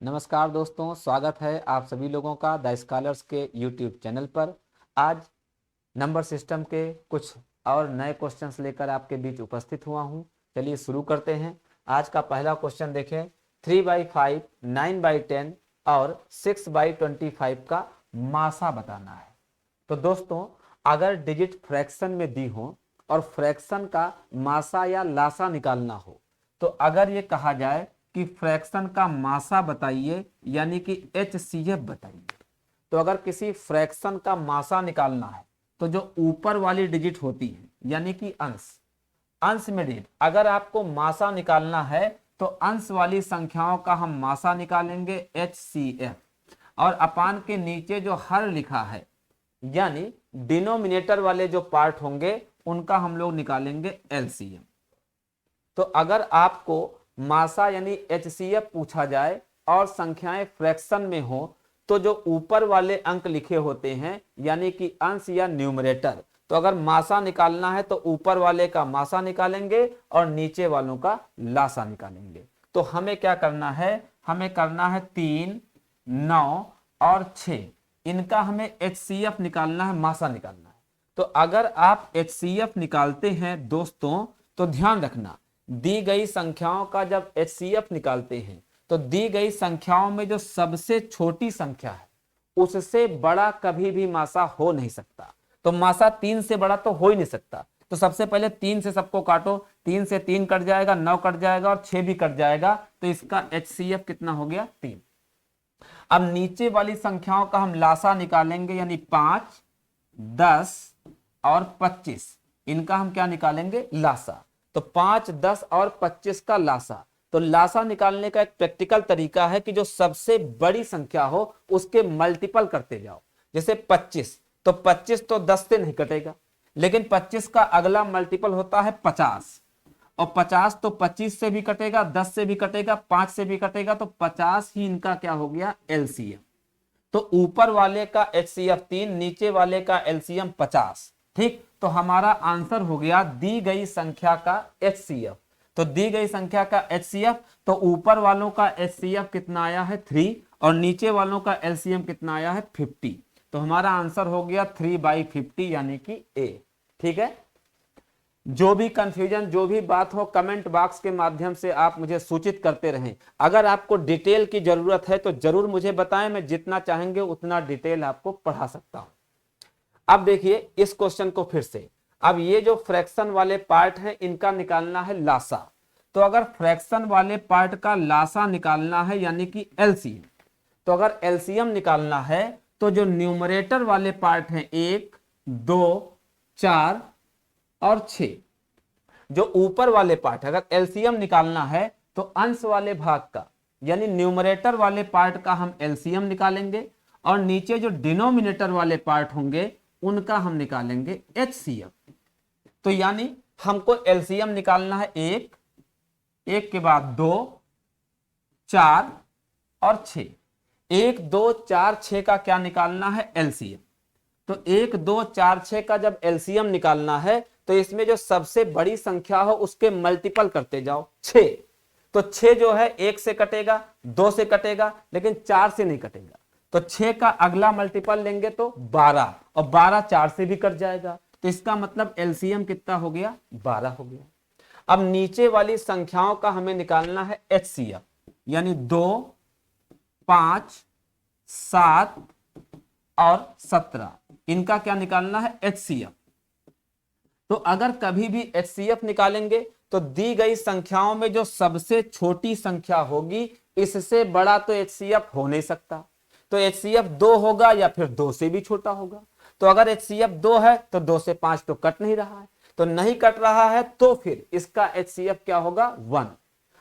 नमस्कार दोस्तों, स्वागत है आप सभी लोगों का द स्कॉलर्स के यूट्यूब चैनल पर। आज नंबर सिस्टम के कुछ और नए क्वेश्चंस लेकर आपके बीच उपस्थित हुआ हूं। चलिए शुरू करते हैं। आज का पहला क्वेश्चन देखें। 3/5, 9/10 और 6/25 का मासा बताना है। तो दोस्तों, अगर डिजिट फ्रैक्शन में दी हो और फ्रैक्शन का मासा या लासा निकालना हो, तो अगर ये कहा जाए कि फ्रैक्शन का मासा बताइए यानी कि HCF बताइए, तो अगर किसी फ्रैक्शन का मासा निकालना है तो जो ऊपर वाली डिजिट होती है यानी कि अंश अंश में डिजिट, अगर आपको मासा निकालना है तो अंश वाली संख्याओं का हम मासा निकालेंगे HCF, और अपान के नीचे जो हर लिखा है यानी डिनोमिनेटर वाले जो पार्ट होंगे उनका हम लोग निकालेंगे LCM। तो अगर आपको मासा यानी HCF पूछा जाए और संख्याएं फ्रैक्शन में हो, तो जो ऊपर वाले अंक लिखे होते हैं यानी कि अंश या न्यूमरेटर, तो अगर मासा निकालना है तो ऊपर वाले का मासा निकालेंगे और नीचे वालों का लासा निकालेंगे। तो हमें क्या करना है, हमें करना है 3, 9 और 6, इनका हमें HCF निकालना है, मासा निकालना है। तो अगर आप HCF निकालते हैं दोस्तों, तो ध्यान रखना, दी गई संख्याओं का जब HCF निकालते हैं तो दी गई संख्याओं में जो सबसे छोटी संख्या है उससे बड़ा कभी भी मासा हो नहीं सकता। तो मासा 3 से बड़ा तो हो ही नहीं सकता। तो सबसे पहले 3 से सबको काटो, 3 से 3 कट जाएगा, 9 कट जाएगा और 6 भी कट जाएगा। तो इसका HCF कितना हो गया, 3। अब नीचे वाली संख्याओं का हम लासा निकालेंगे यानी 5, 10 और 25, इनका हम क्या निकालेंगे, लासा। तो 5, 10 और 25 का लासा। तो लासा निकालने का एक प्रैक्टिकल तरीका है कि जो सबसे बड़ी संख्या हो उसके मल्टीपल करते जाओ। जैसे 25, तो 25 तो 10 से नहीं कटेगा, लेकिन 25 का अगला मल्टीपल होता है 50, और 50 तो 25 से भी कटेगा, 10 से भी कटेगा, 5 से भी कटेगा, तो 50 ही इनका क्या हो गया, LCM। तो ऊपर वाले का HCF 3, नीचे वाले का LCM 50। ठीक, तो हमारा आंसर हो गया दी गई संख्या का HCF। तो दी गई संख्या का HCF, तो ऊपर वालों का HCF कितना आया है, 3, और नीचे वालों का LCM कितना आया है, 50। तो हमारा आंसर हो गया 3/50 यानी कि A। ठीक है, जो भी कंफ्यूजन, जो भी बात हो, कमेंट बॉक्स के माध्यम से आप मुझे सूचित करते रहें। अगर आपको डिटेल की जरूरत है तो जरूर मुझे बताएं, मैं जितना चाहेंगे उतना डिटेल आपको पढ़ा सकता हूं। अब देखिए इस क्वेश्चन को फिर से। अब ये जो फ्रैक्शन वाले पार्ट है इनका निकालना है लासा। तो अगर फ्रैक्शन वाले पार्ट का लासा निकालना है यानी कि LCM, तो अगर LCM निकालना है तो जो न्यूमरेटर वाले पार्ट हैं 1, 2, 4 और 6, जो ऊपर वाले पार्ट अगर एलसीएम निकालना है तो अंश वाले भाग का यानी न्यूमरेटर वाले पार्ट का हम एलसीएम निकालेंगे, और नीचे जो डिनोमिनेटर वाले पार्ट होंगे उनका हम निकालेंगे HCF। तो यानी हमको एलसीएम निकालना है 1, 1 के बाद 2, 4 और 6। 1, 2, 4, 6 का क्या निकालना है, LCM। तो 1, 2, 4, 6 का जब LCM निकालना है तो इसमें जो सबसे बड़ी संख्या हो उसके मल्टीपल करते जाओ, 6। तो 6 जो है 1 से कटेगा, 2 से कटेगा, लेकिन 4 से नहीं कटेगा। तो 6 का अगला मल्टीपल लेंगे तो 12, और 12 4 से भी कट जाएगा। तो इसका मतलब LCM कितना हो गया, 12 हो गया। अब नीचे वाली संख्याओं का हमें निकालना है HCF, यानी 2, 5, 7 और 17, इनका क्या निकालना है, HCF। तो अगर कभी भी HCF निकालेंगे तो दी गई संख्याओं में जो सबसे छोटी संख्या होगी इससे बड़ा तो HCF हो नहीं सकता। तो HCF 2 होगा या फिर 2 से भी छोटा होगा। तो अगर HCF 2 है तो 2 से 5 तो कट नहीं रहा है, तो नहीं कट रहा है तो फिर इसका HCF क्या होगा, 1।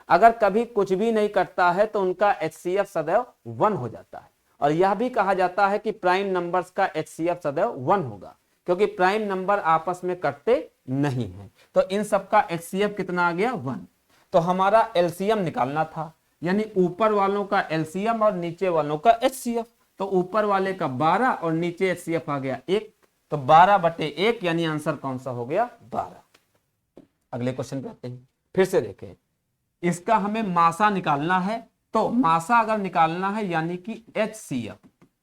अगर कभी कुछ भी नहीं कटता है तो उनका HCF सदैव 1 हो जाता है। और यह भी कहा जाता है कि प्राइम नंबर्स का HCF सदैव 1 होगा, क्योंकि प्राइम नंबर आपस में कटते नहीं है। तो इन सब का HCF कितना आ गया, 1। तो हमारा LCM निकालना था, यानी ऊपर वालों का LCM और नीचे वालों का HCF। तो ऊपर वाले का 12 और नीचे HCF आ गया 1, तो 12/1 यानी आंसर कौन सा हो गया, 12। अगले क्वेश्चन पे आते हैं। फिर से देखें, इसका हमें मासा निकालना है, तो मासा अगर निकालना है यानी कि HCF,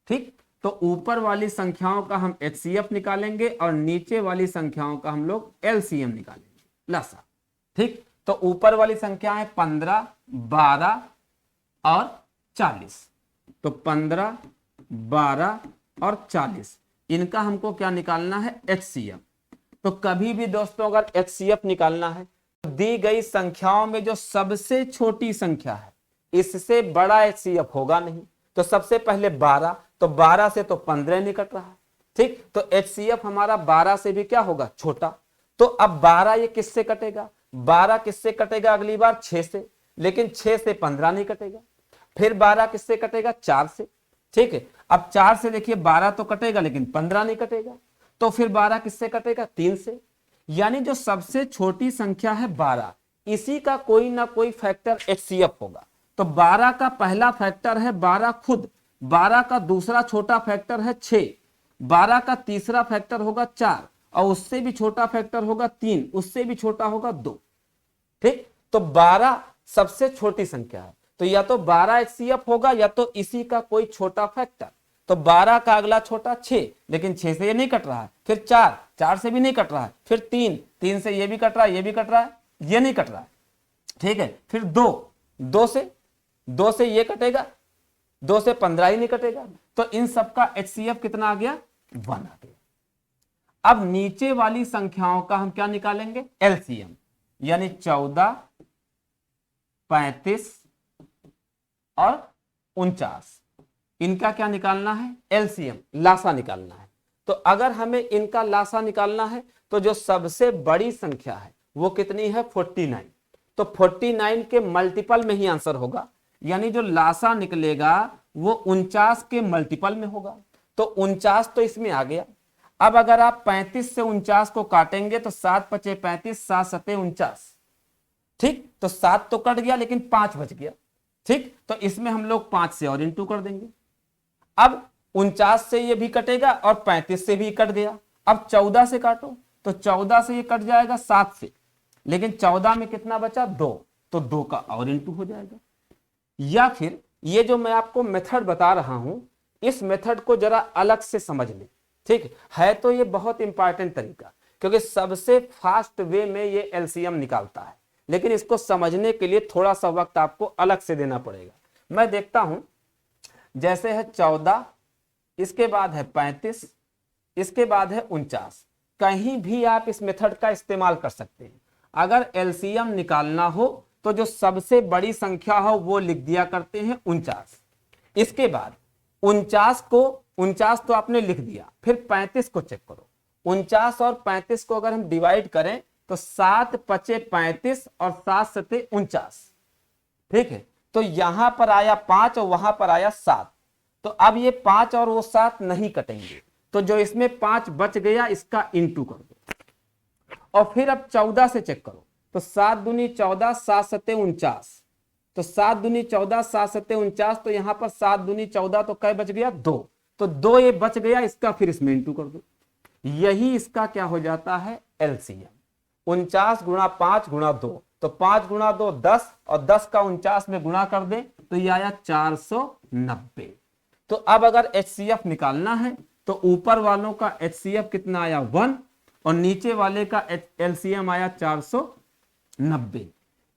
ठीक, तो ऊपर वाली संख्याओं का हम HCF निकालेंगे और नीचे वाली संख्याओं का हम लोग LCM निकालेंगे, लसा। ठीक, तो ऊपर वाली संख्या है 15, 12 और 40। तो 15, 12 और 40, इनका हमको क्या निकालना है? HCF। तो कभी भी दोस्तों अगर HCF निकालना है तो दी गई संख्याओं में जो सबसे छोटी संख्या है इससे बड़ा HCF होगा नहीं। तो सबसे पहले 12, तो 12 से तो 15 निकट रहा है, ठीक, तो HCF हमारा 12 से भी क्या होगा? छोटा। तो अब 12 ये किससे कटेगा? 12 किससे कटेगा अगली बार? 6 से, लेकिन 6 से 15 नहीं कटेगा। फिर 12 किससे कटेगा? 4 से, ठीक है। अब 4 से देखिए 12 तो कटेगा लेकिन 15 नहीं कटेगा। तो फिर 12 किससे कटेगा? 3 से। यानी जो सबसे छोटी संख्या है 12, इसी का कोई ना कोई फैक्टर HCF होगा। तो 12 का पहला फैक्टर है 12 खुद, 12 का दूसरा छोटा फैक्टर है 6, 12 का तीसरा फैक्टर होगा 4, और उससे भी छोटा फैक्टर होगा 3, उससे भी छोटा होगा 2, ठीक। तो 12 सबसे छोटी संख्या है, तो या तो 12 HCF होगा या तो इसी का कोई छोटा फैक्टर। तो 12 का अगला छोटा 6, लेकिन 6 से ये नहीं कट रहा है। फिर 4, 4 से भी नहीं कट रहा है। फिर 3, 3 से ये भी कट रहा है, ये भी कट रहा है, ये नहीं कट रहा है, ठीक है। फिर 2, 2 से ये कटेगा, 2 से 15 ही नहीं कटेगा। तो इन सब का HCF कितना आ गया? 1 आ गया। अब नीचे वाली संख्याओं का हम क्या निकालेंगे? LCM, यानी 14, 35 और 49, इनका क्या निकालना है? LCM, लासा निकालना है। तो अगर हमें इनका लासा निकालना है तो जो सबसे बड़ी संख्या है वो कितनी है? 49। तो 49 के मल्टीपल में ही आंसर होगा, यानी जो लासा निकलेगा वो 49 के मल्टीपल में होगा। तो 49 तो इसमें आ गया। अब अगर आप 35 से 49 को काटेंगे तो 7 पचे 35, 7 सते 49, ठीक, तो 7 तो कट गया लेकिन 5 बच गया, ठीक। तो इसमें हम लोग 5 से और इंटू कर देंगे। अब 49 से ये भी कटेगा और 35 से भी कट गया। अब 14 से काटो, तो 14 से ये कट जाएगा 7 से, लेकिन 14 में कितना बचा? 2, तो 2 का और इंटू हो जाएगा। या फिर ये जो मैं आपको मेथड बता रहा हूं, इस मेथड को जरा अलग से समझ लें, ठीक है। तो ये बहुत इंपॉर्टेंट तरीका, क्योंकि सबसे फास्ट वे में ये LCM निकालता है, लेकिन इसको समझने के लिए थोड़ा सा वक्त आपको अलग से देना पड़ेगा। मैं देखता हूं, जैसे है 14, इसके बाद है 35, इसके बाद है 49। कहीं भी आप इस मेथड का इस्तेमाल कर सकते हैं। अगर LCM निकालना हो तो जो सबसे बड़ी संख्या हो वो लिख दिया करते हैं 49। इसके बाद 49 तो आपने लिख दिया, फिर 35 को चेक करो। 49 और 35 को अगर हम डिवाइड करें तो 7 पचे 35 और 7 सते 49, ठीक है। तो यहां पर आया 5 और वहां पर आया 7। तो अब ये 5 और वो 7 नहीं कटेंगे, तो जो इसमें 5 बच गया इसका इंटू कर दो। और फिर अब 14 से चेक करो, तो 7 दूनी 14, 7 सते 49, तो 7 दूनी 14, 7 सते 49, तो यहां पर 7 दूनी 14, तो क्या बच गया? 2, तो 2 ये बच गया, इसका फिर इसमें इंटू कर दो। यही इसका क्या हो जाता है? LCM। 49 गुणा 5 गुणा 2, तो 5 गुणा 2 10, और 10 का 49 में गुणा कर दे तो ये आया 490। तो अब अगर HCF निकालना है तो ऊपर वालों का HCF कितना आया? 1, और नीचे वाले का LCM आया 490।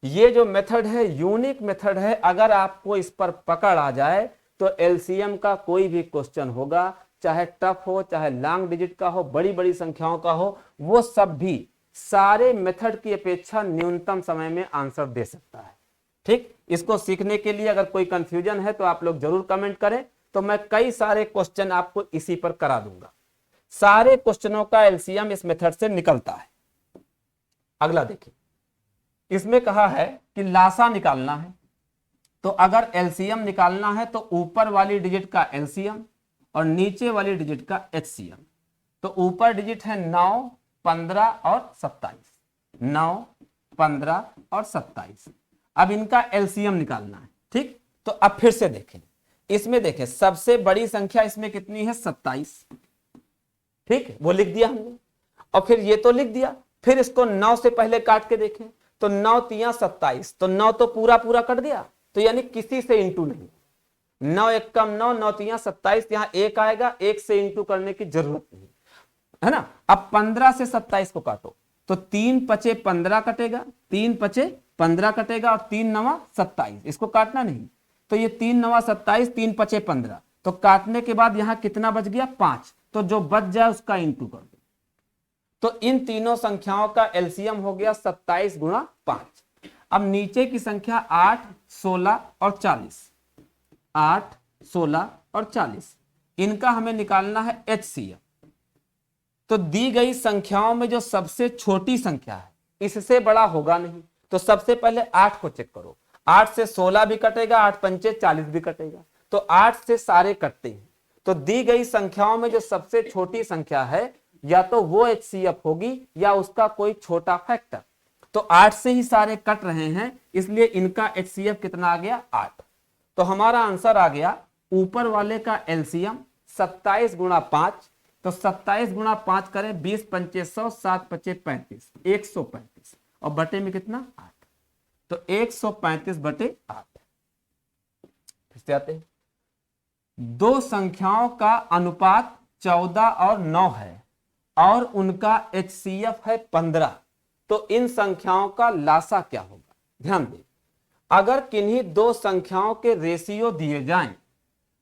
ये जो मेथड है यूनिक मेथड है। अगर आपको इस पर पकड़ आ जाए तो LCM का कोई भी क्वेश्चन होगा, चाहे टफ हो, चाहे लॉन्ग डिजिट का हो, बड़ी बड़ी संख्याओं का हो, वो सब भी सारे मेथड की अपेक्षा न्यूनतम समय में आंसर दे सकता है, ठीक। इसको सीखने के लिए अगर कोई कंफ्यूजन है तो आप लोग जरूर कमेंट करें, तो मैं कई सारे क्वेश्चन आपको इसी पर करा दूंगा। सारे क्वेश्चनों का LCM इस मेथड से निकलता है। अगला देखिए, इसमें कहा है कि लासा निकालना है। तो अगर LCM निकालना है तो ऊपर वाली डिजिट का LCM और नीचे वाली डिजिट का HCM। तो ऊपर डिजिट है 9, 15 और 27, 9, 15 और 27। अब इनका LCM निकालना है, ठीक। तो अब फिर से देखें, इसमें देखें सबसे बड़ी संख्या इसमें कितनी है? 27, ठीक, वो लिख दिया हमने। और फिर ये तो लिख दिया, फिर इसको 9 से पहले काट के देखें तो 9 तिया 27, तो 9 तो पूरा पूरा कट गया, तो यानी किसी से इंटू नहीं, 9 एक कम 9, 9 तिया 27, यहाँ 1 आएगा, 1 से इंटू करने की जरूरत नहीं है ना। अब 15 से 27 को काटो तो 3 पचे 15 कटेगा, 3 पचे 15 कटेगा और 3 नवा 27, इसको काटना नहीं, तो ये 3 नवा 27, 3 पचे 15, तो काटने के बाद यहां कितना बच गया 5, तो जो बच जाए उसका इंटू कर दो। तो इन तीनों संख्याओं का एलसीएम हो गया 27 गुणा 5। अब नीचे की संख्या 8, 16 और 40, 8, 16 और 40, इनका हमें निकालना है एचसीएफ। तो दी गई संख्याओं में जो सबसे छोटी संख्या है, इससे बड़ा होगा नहीं, तो सबसे पहले 8 को चेक करो, 8 से 16 भी कटेगा, 8 पंचे 40 भी कटेगा, तो 8 से सारे कटते हैं। तो दी गई संख्याओं में जो सबसे छोटी संख्या है, या तो वो एचसीएफ होगी या उसका कोई छोटा फैक्टर। तो 8 से ही सारे कट रहे हैं, इसलिए इनका एचसीएफ कितना आ गया 8। तो हमारा आंसर आ गया ऊपर वाले का एलसीएम 27 गुणा 5, तो 27 गुणा 5 करें 20 पंचे 100, 7 पचे 35, 135, और बटे में कितना 8, तो 135 बटे 8। फिर से आते हैं, दो संख्याओं का अनुपात 14 और 9 है और उनका एचसीएफ है 15, तो इन संख्याओं का लासा क्या होगा। ध्यान दें, अगर किन्हीं दो संख्याओं के रेशियो दिए जाएं,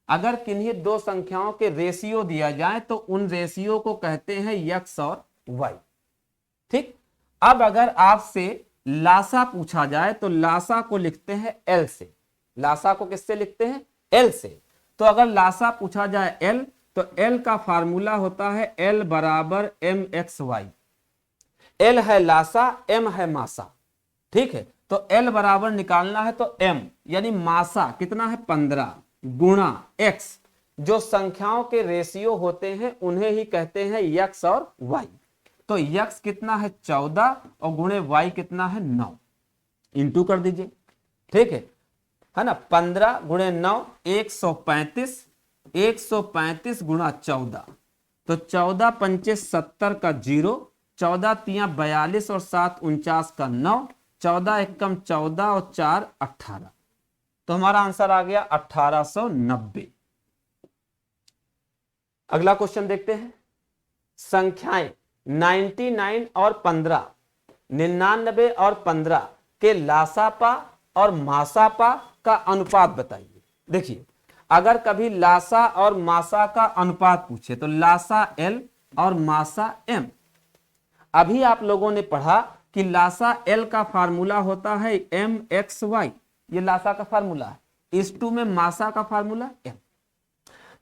अगर किन्हीं दो संख्याओं के रेशियो दिया जाए तो उन रेशियो को कहते हैं यक्स और वाई। ठीक, अब अगर आपसे लासा पूछा जाए तो लासा को लिखते हैं एल से। लासा को किससे लिखते हैं, एल से। तो अगर लासा पूछा जाए एल, तो एल का फार्मूला होता है एल बराबर एम एक्स वाई। एल है लासा, एम है मासा। ठीक है, तो एल बराबर निकालना है तो एम यानी मासा कितना है 15 गुणा एक्स, जो संख्याओं के रेशियो होते हैं उन्हें ही कहते हैं यक्स और वाई। तो यक्स कितना है 14 और गुणे वाई कितना है 9, इंटू कर दीजिए। ठीक है ना, 15 गुणे 9 135, 135 गुणा 14, तो 14 पंचे 70 का 0, 14 तिया 42 और 7 49 का 9, 14 एकम 14 और 4 18, तो हमारा आंसर आ गया 1890। अगला क्वेश्चन देखते हैं, संख्याएं 99 और 15, 99 और 15 के लासापा और मासापा का अनुपात बताइए। देखिए, अगर कभी लासा और मासा का अनुपात पूछे तो लासा एल और मासा एम। अभी आप लोगों ने पढ़ा कि लासा एल का फार्मूला होता है एम एक्स वाई, ये लासा का फार्मूला है, इस टू में मासा का फार्मूला एम।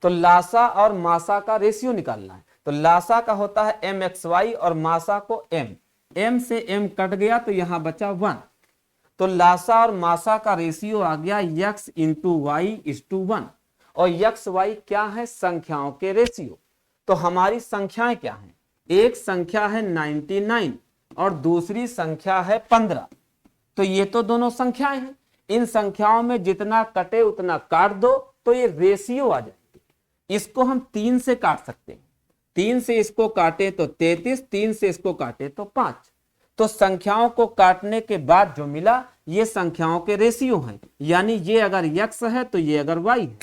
तो लासा और मासा का रेशियो निकालना है, तो लासा का होता है एम एक्स वाई और मासा को एम, एम से एम कट गया तो यहां बचा 1, तो लासा और मासा का रेशियो आ गया x into y is to 1। और यक्स वाई क्या है, संख्याओं के रेशियो। तो हमारी संख्याएं क्या हैं, एक संख्या है 99 और दूसरी संख्या है 15, तो ये तो दोनों संख्याएं हैं, इन संख्याओं में जितना कटे उतना काट दो तो ये रेशियो आ जाएगी। इसको हम 3 से काट सकते हैं, 3 से इसको काटे तो 33, 3 से इसको काटे तो 5, तो संख्याओं को काटने के बाद जो मिला ये संख्याओं के रेशियो हैं, यानी ये अगर यक्स है तो ये अगर वाई है।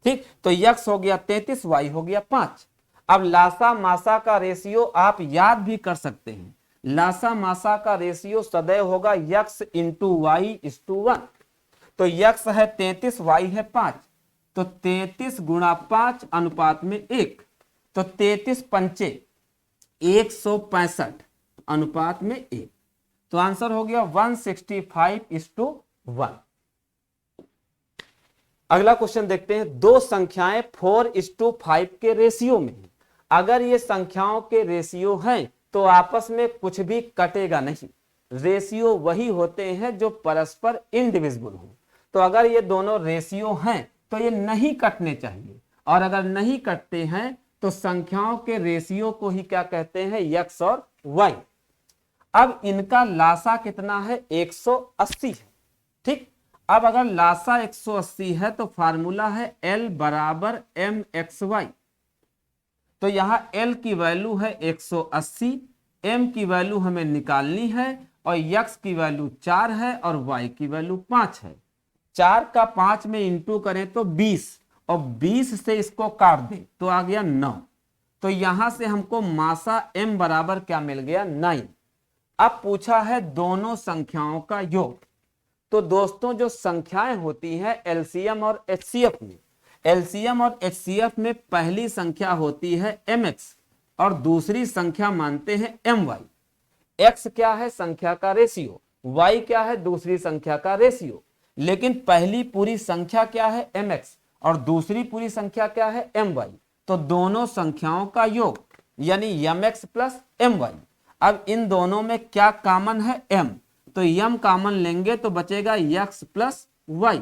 ठीक, तो यक्स हो गया 33, वाई हो गया 5। अब लासा मासा का रेशियो आप याद भी कर सकते हैं, लासा मासा का रेशियो सदैव होगा x into y is to 1। तो यक्स है 33, वाई है 5, तो 33 गुणा 5 अनुपात में 1, तो 33 पंचे 165 अनुपात में 1, तो आंसर हो गया 165 इज टू 1। अगला क्वेश्चन देखते हैं, दो संख्याएं 4:5 के रेशियो में हैं। अगर ये संख्याओं के रेशियो हैं तो आपस में कुछ भी कटेगा नहीं, रेशियो वही होते हैं जो परस्पर इनडिविजिबल हो। तो अगर ये दोनों रेशियो हैं तो ये नहीं कटने चाहिए, और अगर नहीं कटते हैं तो संख्याओं के रेशियो को ही क्या कहते हैं, यक्स और वाई। अब इनका लासा कितना है, 180 है। ठीक, अब अगर लासा 180 है तो फार्मूला है एल बराबर एम एक्स वाई। तो यहां एल की वैल्यू है 180, एम की वैल्यू हमें निकालनी है, और यक्स की वैल्यू 4 है और वाई की वैल्यू 5 है। 4 का 5 में इंटू करें तो 20 और 20 से इसको काट दें तो आ गया 9। तो यहां से हमको मासा m बराबर क्या मिल गया 9। अब पूछा है दोनों संख्याओं का योग। तो दोस्तों जो संख्याएं होती हैं एलसीएम और एचसीएफ में, एलसीएम और एचसीएफ में पहली संख्या होती है mx और दूसरी संख्या मानते हैं my। x क्या है संख्या का रेशियो, y क्या है दूसरी संख्या का रेशियो, लेकिन पहली पूरी संख्या क्या है mx और दूसरी पूरी संख्या क्या है my। तो दोनों संख्याओं का योग यानी mx प्लस my। अब इन दोनों में क्या कॉमन है m, तो m कॉमन लेंगे तो बचेगा x प्लस y।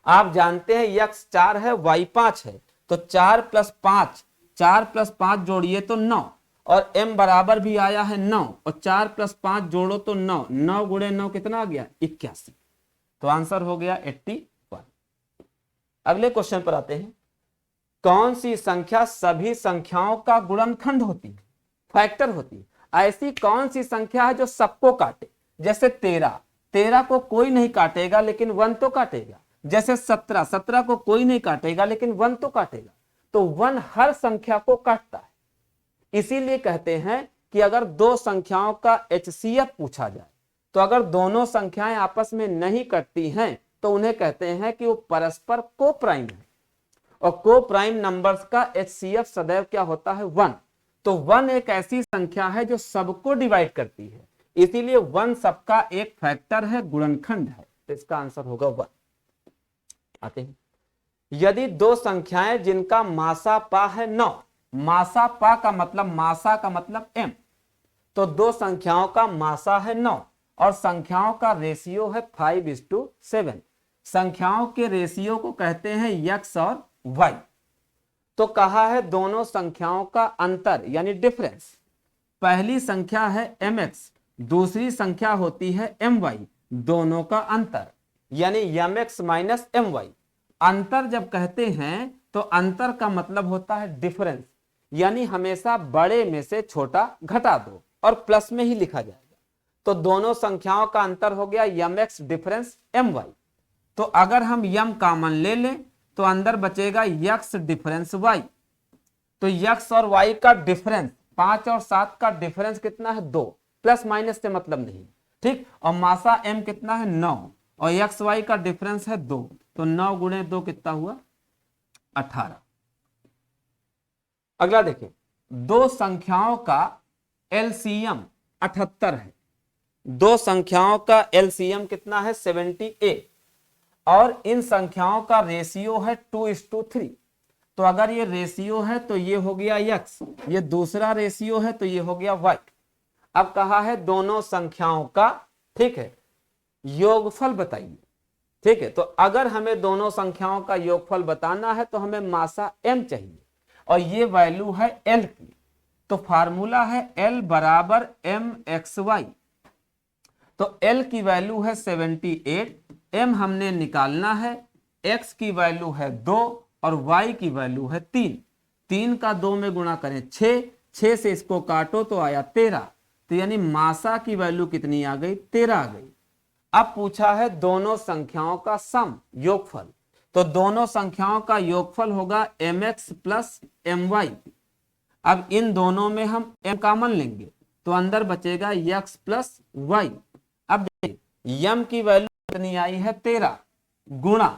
आप जानते हैं x 4 है y 5 है, तो 4 प्लस 5, 4 प्लस 5 जोड़िए तो 9 और m बराबर भी आया है 9 और 4 प्लस 5 जोड़ो तो 9, 9 गुणे 9 कितना आ गया 81। तो आंसर हो गया 81। अगले क्वेश्चन पर आते हैं। कौन सी संख्या सभी संख्याओं का गुणनखंड होती है, फैक्टर होती है। ऐसी कौन सी संख्या है जो सबको काटे, जैसे 13, 13 को कोई नहीं काटेगा लेकिन 1 तो काटेगा। जैसे 17, 17 को कोई नहीं काटेगा लेकिन 1 तो काटेगा। तो 1 हर संख्या को काटता है। इसीलिए कहते हैं कि अगर दो संख्याओं का एचसीएफ पूछा जाए तो अगर दोनों संख्याएं आपस में नहीं कटती हैं तो उन्हें कहते हैं कि वो परस्पर को प्राइम है। और को प्राइम नंबर्स का एचसीएफ सदैव क्या होता है 1। तो 1 एक ऐसी संख्या है जो सबको डिवाइड करती है, इसीलिए 1 सबका एक फैक्टर है, गुणनखंड है। तो इसका आंसर होगा 1। आते हैं, यदि दो संख्याएं जिनका मासा पा है 9, मासा पा का मतलब मासा का मतलब m, तो दो संख्याओं का मासा है 9 और संख्याओं का रेशियो है 5:7। संख्याओं के रेशियो को कहते हैं x और y। तो कहा है दोनों संख्याओं का अंतर यानी डिफरेंस। पहली संख्या है mx, दूसरी संख्या होती है my, दोनों का अंतर यानी mx माइनस my। अंतर जब कहते हैं तो अंतर का मतलब होता है डिफरेंस, यानी हमेशा बड़े में से छोटा घटा दो और प्लस में ही लिखा जाएगा। तो दोनों संख्याओं का अंतर हो गया mx डिफरेंस my। तो अगर हम m कॉमन ले लें तो अंदर बचेगा x डिफरेंस y। तो x और y का डिफरेंस 5 और 7 का डिफरेंस कितना है 2, प्लस माइनस से मतलब नहीं, ठीक। और मासा m कितना है 9 और x y का डिफरेंस है 2, तो 9 गुणे 2 कितना हुआ 18। अगला देखिए, दो संख्याओं का एलसीएम 78 है। दो संख्याओं का एलसीएम कितना है 78 और इन संख्याओं का रेशियो है 2:3। तो अगर ये रेशियो है तो ये हो गया x, ये दूसरा रेशियो है तो ये हो गया y। अब कहा है दोनों संख्याओं का, ठीक है, योगफल बताइए, ठीक है। तो अगर हमें दोनों संख्याओं का योगफल बताना है तो हमें मासा m चाहिए और ये वैल्यू है l की। तो फार्मूला है l बराबर mxy। तो l की वैल्यू है 78, m हमने निकालना है, x की वैल्यू है 2 और y की वैल्यू है 3। 3 का 2 में गुणा करें 6, 6 से इसको काटो तो आया 13। तो यानी मासा की वैल्यू कितनी आ गई 13 आ गई। अब पूछा है दोनों संख्याओं का सम योगफल। तो दोनों संख्याओं का योगफल होगा mx प्लस my। अब इन दोनों में हम m कॉमन लेंगे तो अंदर बचेगा x प्लस y। अब देखिए m की वैल्यू कितनी आई है 13 गुणा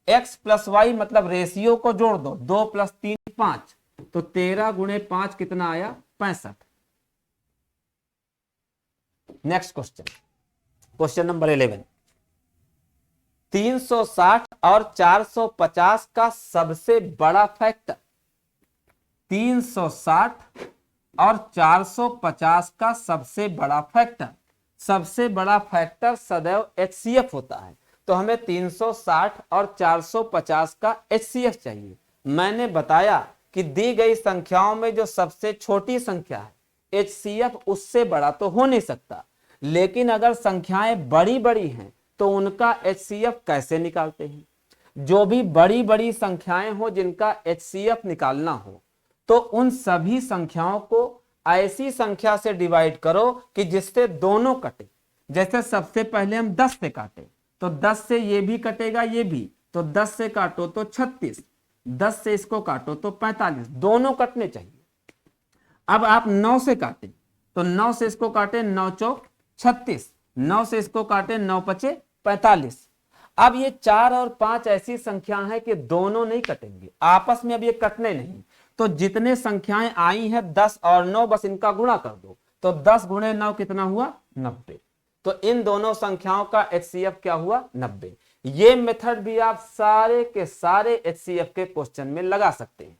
x प्लस y मतलब रेशियो को जोड़ दो, 2 + 3 5, तो 13 गुणे 5 कितना आया 65। Next question, question number 11। 360 और 450 का सबसे बड़ा फैक्टर, 360 और 450 का सबसे बड़ा फैक्टर, सबसे बड़ा फैक्टर सदैव एचसीएफ होता है। तो हमें 360 और 450 का एचसीएफ चाहिए। मैंने बताया कि दी गई संख्याओं में जो सबसे छोटी संख्या है एचसीएफ उससे बड़ा तो हो नहीं सकता, लेकिन अगर संख्याएं बड़ी बड़ी हैं तो उनका एचसीएफ कैसे निकालते हैं। जो भी बड़ी बड़ी संख्याएं हो जिनका एचसीएफ निकालना हो तो उन सभी संख्याओं को ऐसी संख्या से डिवाइड करो कि जिससे दोनों कटे। जैसे सबसे पहले हम 10 से काटे तो 10 से ये भी कटेगा, ये भी, तो 10 से काटो तो 36, 10 से इसको काटो तो 45, दोनों कटने चाहिए। अब आप 9 से काटें तो 9 से इसको काटे 9 चौक 36, 9 से इसको काटे 9 पचे 45। अब ये 4 और 5 ऐसी संख्या है कि दोनों नहीं कटेंगे आपस में, अब ये कटने नहीं। तो जितने संख्याएं आई हैं 10 और 9, बस इनका गुणा कर दो, तो 10 गुणे 9 कितना हुआ 90। तो इन दोनों संख्याओं का HCF क्या हुआ 90। ये मेथड भी आप सारे के सारे HCF के क्वेश्चन में लगा सकते हैं।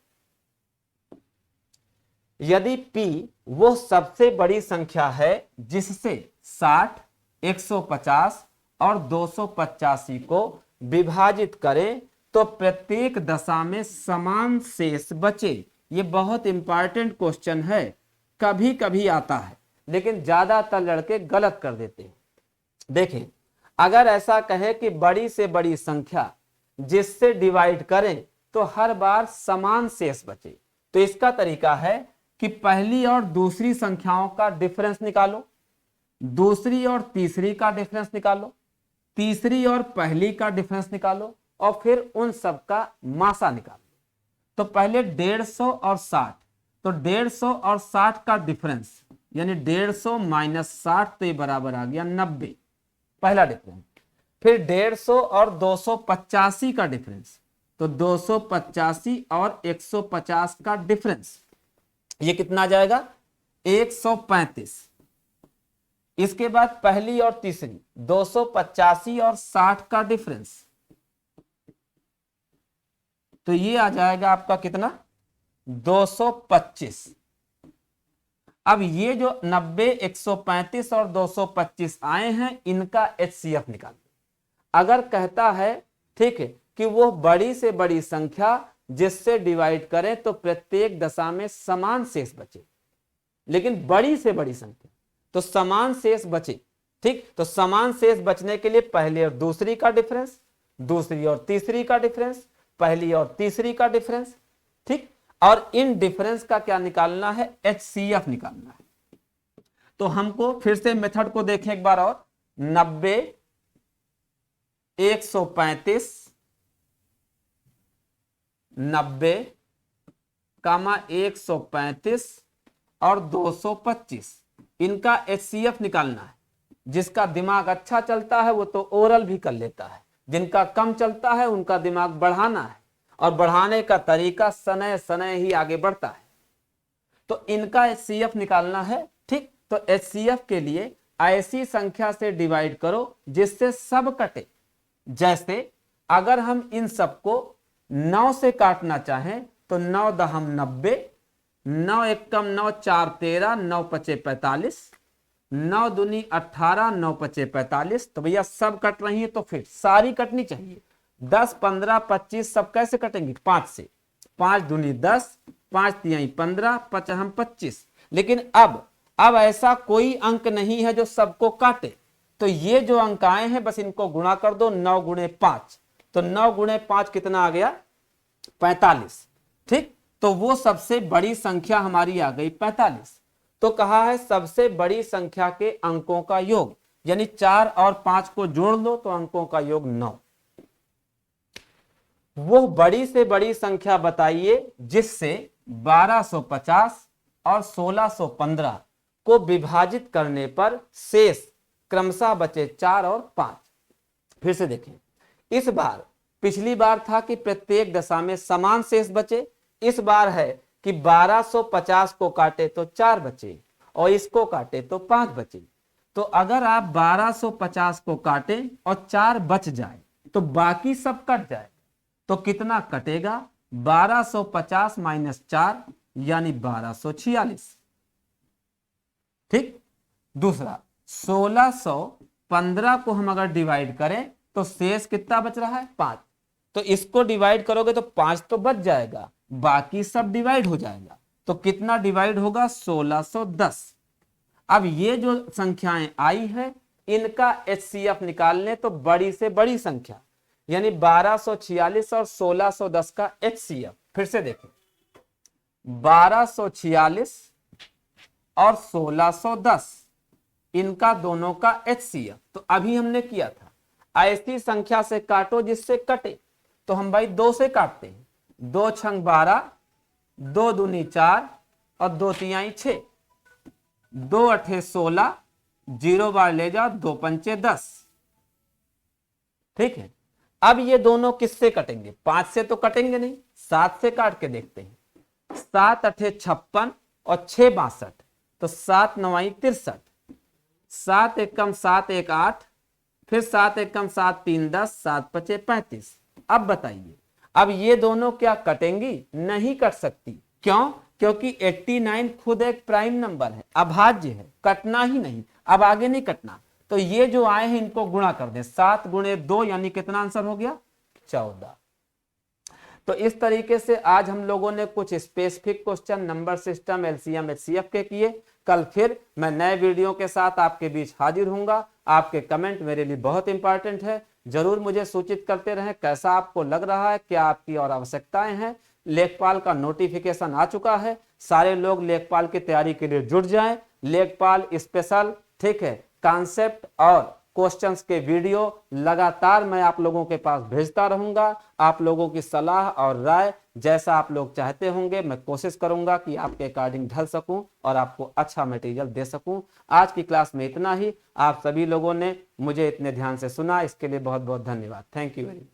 यदि P वो सबसे बड़ी संख्या है जिससे 60, 150 और 285 को विभाजित करें तो प्रत्येक दशा में समान शेष बचे। ये बहुत इंपॉर्टेंट क्वेश्चन है, कभी कभी आता है लेकिन ज्यादातर लड़के गलत कर देते हैं। देखें, अगर ऐसा कहे कि बड़ी से बड़ी संख्या जिससे डिवाइड करें तो हर बार समान शेष बचे, तो इसका तरीका है कि पहली और दूसरी संख्याओं का डिफरेंस निकालो, दूसरी और तीसरी का डिफरेंस निकालो, तीसरी और पहली का डिफरेंस निकालो और फिर उन सब का मासा निकालो। तो पहले 150 और 60, तो 150 और 60 का डिफरेंस यानी 150 माइनस 60, तो ये बराबर आ गया 90, पहला डिफरेंस। फिर 150 और 285 का डिफरेंस, तो 285 और 150 का डिफरेंस, ये कितना आ जाएगा 135। इसके बाद पहली और तीसरी 285 और 60 का डिफरेंस, तो ये आ जाएगा आपका कितना 225। अब ये जो 90, 135 और 225 आए हैं इनका HCF निकाल। अगर कहता है ठीक है कि वो बड़ी से बड़ी संख्या जिससे डिवाइड करें तो प्रत्येक दशा में समान शेष बचे, लेकिन बड़ी से बड़ी संख्या तो समान शेष बचे, ठीक। तो समान शेष बचने के लिए पहली और दूसरी का डिफरेंस, दूसरी और तीसरी का डिफरेंस, पहली और तीसरी का डिफरेंस, ठीक। और इन डिफरेंस का क्या निकालना है HCF निकालना है। तो हमको फिर से मेथड को देखें एक बार और, 90, 135, 90, 135 और 225, इनका HCF निकालना है। जिसका दिमाग अच्छा चलता है वो तो ओरल भी कर लेता है, जिनका कम चलता है उनका दिमाग बढ़ाना है, और बढ़ाने का तरीका सनय सनय ही आगे बढ़ता है। तो इनका HCF निकालना है, ठीक। तो HCF के लिए ऐसी संख्या से डिवाइड करो जिससे सब कटे। जैसे अगर हम इन सबको 9 से काटना चाहें तो 9 दहम 90, 9 एकम 9, 4 13, 9 पचे 45, 9 दूनी 18, 9 पचे 45। तो भैया सब कट रही है तो फिर सारी कटनी चाहिए। 10, 15, 25 सब कैसे कटेंगे 5 से, 5 दूनी 10, 5 तिहाई 15, 5 हम 25। लेकिन अब ऐसा कोई अंक नहीं है जो सबको काटे, तो ये जो अंक आए हैं बस इनको गुणा कर दो, 9 गुणे 5, तो 9 गुणे 5 कितना आ गया 45, ठीक। तो वो सबसे बड़ी संख्या हमारी आ गई 45। तो कहा है सबसे बड़ी संख्या के अंकों का योग, यानी 4 और 5 को जोड़ लो तो अंकों का योग 9। वो बड़ी से बड़ी संख्या बताइए जिससे 1250 और 1615 को विभाजित करने पर शेष क्रमशः बचे 4 और 5। फिर से देखें, इस बार पिछली बार था कि प्रत्येक दशा में समान शेष बचे, इस बार है कि 1250 को काटे तो 4 बचे और इसको काटे तो 5 बचे। तो अगर आप 1250 को काटें और 4 बच जाए तो बाकी सब कट जाए, तो कितना कटेगा 1250 माइनस 4 यानी 1246, ठीक। दूसरा 1615 को हम अगर डिवाइड करें तो शेष कितना बच रहा है 5, तो इसको डिवाइड करोगे तो 5 तो बच जाएगा, बाकी सब डिवाइड हो जाएगा। तो कितना डिवाइड होगा 1610। अब ये जो संख्याएं आई है इनका HCF निकालने तो बड़ी से बड़ी संख्या यानी 1246 और 1610 का HCF। फिर से देखें, 1246 और 1610 इनका दोनों का HCF तो अभी हमने किया था। ऐसी संख्या से काटो जिससे कटे। तो हम भाई 2 से काटते हैं, 2 छंग 12, 2 दूनी 4 और 2 तिहाई 6, 2 अठे 16, 0 बार ले जाओ, 2 पंचे 10। ठीक है, अब ये दोनों किससे कटेंगे? 5 से तो कटेंगे नहीं, 7 से काट के देखते हैं। 7 अठे 56 और 6 62, तो 7 9 63, 7 एकम 7 1 8, फिर 7 एकम 7 3 10, 7 पचे 35। अब बताइए, अब ये दोनों क्या कटेंगी? नहीं कट सकती। क्यों? क्योंकि 89 खुद एक प्राइम नंबर है, अभाज्य है, कटना ही नहीं, अब आगे नहीं कटना। तो ये जो आए हैं इनको गुणा कर दें, 7 गुणे 2 यानी कितना आंसर हो गया? 14। तो इस तरीके से आज हम लोगों ने कुछ specific question number system, LCM, HCF के किए। कल फिर मैं नए वीडियो के साथ आपके बीच हाजिर हूंगा। आपके कमेंट मेरे लिए बहुत इंपॉर्टेंट है, जरूर मुझे सूचित करते रहें कैसा आपको लग रहा है, क्या आपकी और आवश्यकताएं हैं। लेखपाल का नोटिफिकेशन आ चुका है, सारे लोग लेखपाल की तैयारी के लिए जुट जाएं। लेखपाल स्पेशल, ठीक है, कॉन्सेप्ट और क्वेश्चंस के वीडियो लगातार मैं आप लोगों के पास भेजता रहूंगा। आप लोगों की सलाह और राय जैसा आप लोग चाहते होंगे मैं कोशिश करूंगा कि आपके अकॉर्डिंग ढल सकूं और आपको अच्छा मटेरियल दे सकूं। आज की क्लास में इतना ही। आप सभी लोगों ने मुझे इतने ध्यान से सुना, इसके लिए बहुत बहुत धन्यवाद। Thank you very much.